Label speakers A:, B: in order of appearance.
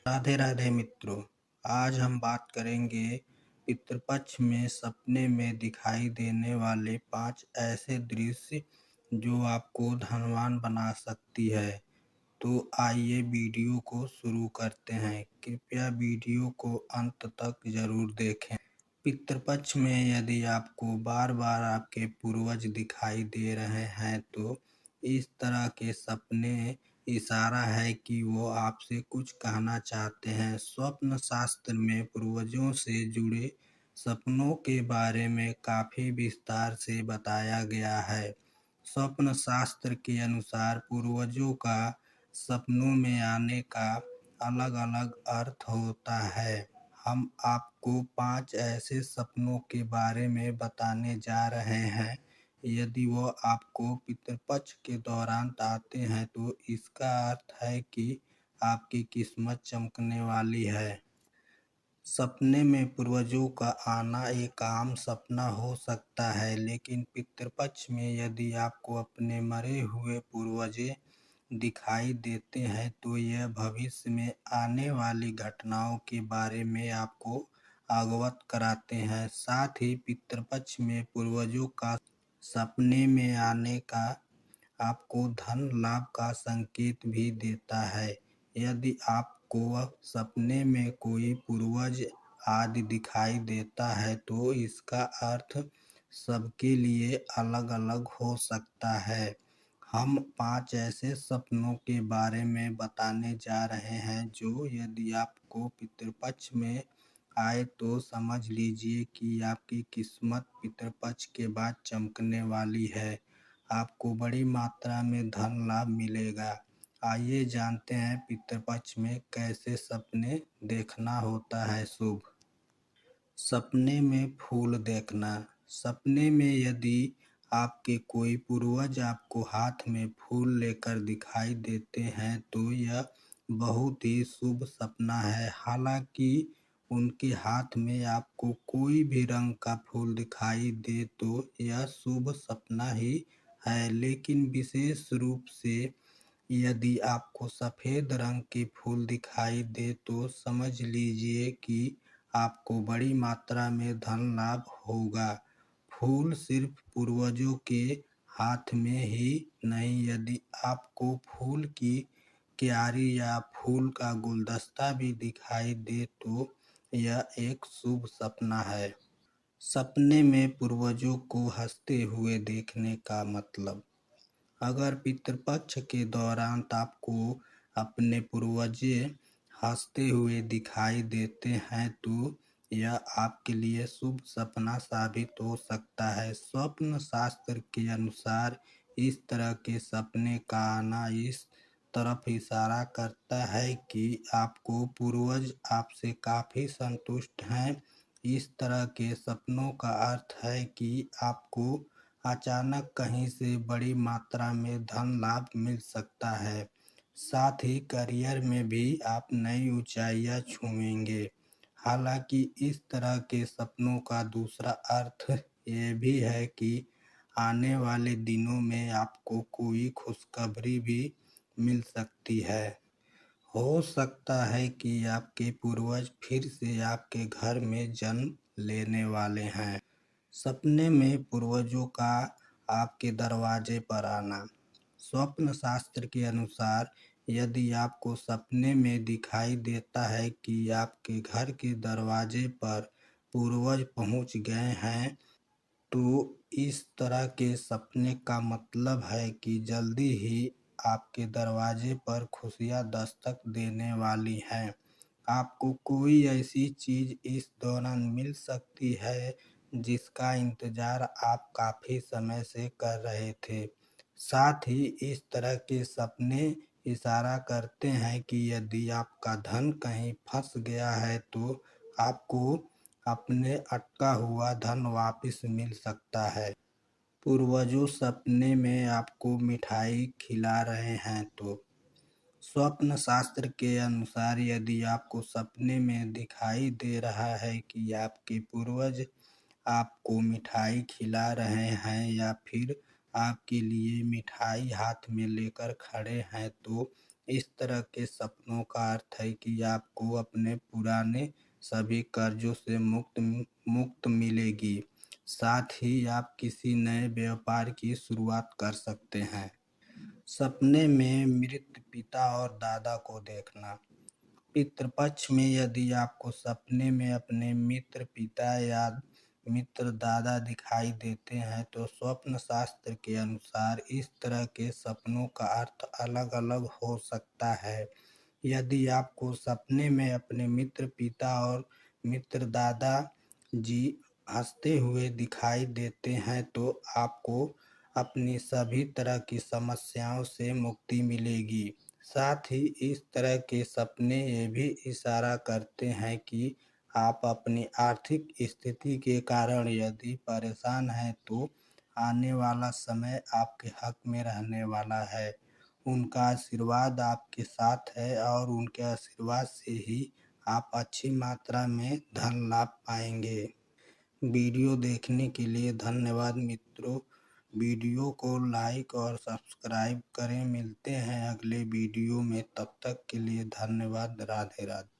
A: राधे राधे मित्रों। आज हम बात करेंगे पितृपक्ष में सपने में दिखाई देने वाले 5 ऐसे दृश्य जो आपको धनवान बना सकती है। तो आइए वीडियो को शुरू करते हैं। कृपया वीडियो को अंत तक जरूर देखें। पितृपक्ष में यदि आपको बार बार आपके पूर्वज दिखाई दे रहे हैं तो इस तरह के सपने इशारा है कि वो आपसे कुछ कहना चाहते हैं। स्वप्न शास्त्र में पूर्वजों से जुड़े सपनों के बारे में काफी विस्तार से बताया गया है। स्वप्न शास्त्र के अनुसार पूर्वजों का सपनों में आने का अलग अलग अर्थ होता है। हम आपको 5 ऐसे सपनों के बारे में बताने जा रहे हैं। यदि वो आपको पितृपक्ष के दौरान आते हैं तो इसका अर्थ है कि आपकी किस्मत चमकने वाली है। सपने में पूर्वजों का आना एक आम सपना हो सकता है, लेकिन पितृपक्ष में यदि आपको अपने मरे हुए पूर्वज दिखाई देते हैं तो यह भविष्य में आने वाली घटनाओं के बारे में आपको अवगत कराते हैं। साथ ही पितृपक्ष में पूर्वजों का सपने में आने का आपको धन लाभ का संकेत भी देता है। यदि आपको सपने में कोई पूर्वज आदि दिखाई देता है तो इसका अर्थ सबके लिए अलग अलग हो सकता है। हम 5 ऐसे सपनों के बारे में बताने जा रहे हैं जो यदि आपको पितृपक्ष में आए तो समझ लीजिए कि आपकी किस्मत पितृपक्ष के बाद चमकने वाली है। आपको बड़ी मात्रा में धन लाभ मिलेगा। आइए जानते हैं पितृपक्ष में कैसे सपने देखना होता है शुभ। सपने में फूल देखना। सपने में यदि आपके कोई पूर्वज आपको हाथ में फूल लेकर दिखाई देते हैं तो यह बहुत ही शुभ सपना है। हालांकि उनके हाथ में आपको कोई भी रंग का फूल दिखाई दे तो यह शुभ सपना ही है, लेकिन विशेष रूप से यदि आपको सफ़ेद रंग के फूल दिखाई दे तो समझ लीजिए कि आपको बड़ी मात्रा में धन लाभ होगा। फूल सिर्फ पूर्वजों के हाथ में ही नहीं, यदि आपको फूल की क्यारी या फूल का गुलदस्ता भी दिखाई दे तो यह एक शुभ सपना है। सपने में पूर्वजों को हंसते हुए देखने का मतलब। अगर पितृपक्ष के दौरान आपको अपने पूर्वज हंसते हुए दिखाई देते हैं तो यह आपके लिए शुभ सपना साबित हो सकता है। स्वप्न शास्त्र के अनुसार इस तरह के सपने का आना इस तरफ इशारा करता है कि आपको पूर्वज आपसे काफ़ी संतुष्ट हैं। इस तरह के सपनों का अर्थ है कि आपको अचानक कहीं से बड़ी मात्रा में धन लाभ मिल सकता है। साथ ही करियर में भी आप नई ऊंचाइयां छूएंगे। हालांकि इस तरह के सपनों का दूसरा अर्थ ये भी है कि आने वाले दिनों में आपको कोई खुशखबरी भी मिल सकती है। हो सकता है कि आपके पूर्वज फिर से आपके घर में जन्म लेने वाले हैं। सपने में पूर्वजों का आपके दरवाजे पर आना। स्वप्न शास्त्र के अनुसार यदि आपको सपने में दिखाई देता है कि आपके घर के दरवाजे पर पूर्वज पहुंच गए हैं तो इस तरह के सपने का मतलब है कि जल्दी ही आपके दरवाजे पर खुशियां दस्तक देने वाली हैं। आपको कोई ऐसी चीज़ इस दौरान मिल सकती है जिसका इंतज़ार आप काफ़ी समय से कर रहे थे। साथ ही इस तरह के सपने इशारा करते हैं कि यदि आपका धन कहीं फंस गया है तो आपको अपने अटका हुआ धन वापस मिल सकता है। पूर्वजों सपने में आपको मिठाई खिला रहे हैं तो स्वप्न शास्त्र के अनुसार यदि आपको सपने में दिखाई दे रहा है कि आपके पूर्वज आपको मिठाई खिला रहे हैं या फिर आपके लिए मिठाई हाथ में लेकर खड़े हैं तो इस तरह के सपनों का अर्थ है कि आपको अपने पुराने सभी कर्जों से मुक्त मिलेगी। साथ ही आप किसी नए व्यापार की शुरुआत कर सकते हैं। सपने में मृत पिता और दादा को देखना। पितृपक्ष में यदि आपको सपने में अपने मित्र पिता या मित्र दादा दिखाई देते हैं तो स्वप्न शास्त्र के अनुसार इस तरह के सपनों का अर्थ अलग अलग हो सकता है। यदि आपको सपने में अपने मित्र पिता और मित्र दादा जी हंसते हुए दिखाई देते हैं तो आपको अपनी सभी तरह की समस्याओं से मुक्ति मिलेगी। साथ ही इस तरह के सपने ये भी इशारा करते हैं कि आप अपनी आर्थिक स्थिति के कारण यदि परेशान हैं तो आने वाला समय आपके हक में रहने वाला है। उनका आशीर्वाद आपके साथ है और उनके आशीर्वाद से ही आप अच्छी मात्रा में धन लाभ पाएंगे। वीडियो देखने के लिए धन्यवाद मित्रों। वीडियो को लाइक और सब्सक्राइब करें। मिलते हैं अगले वीडियो में, तब तक के लिए धन्यवाद। राधे राधे।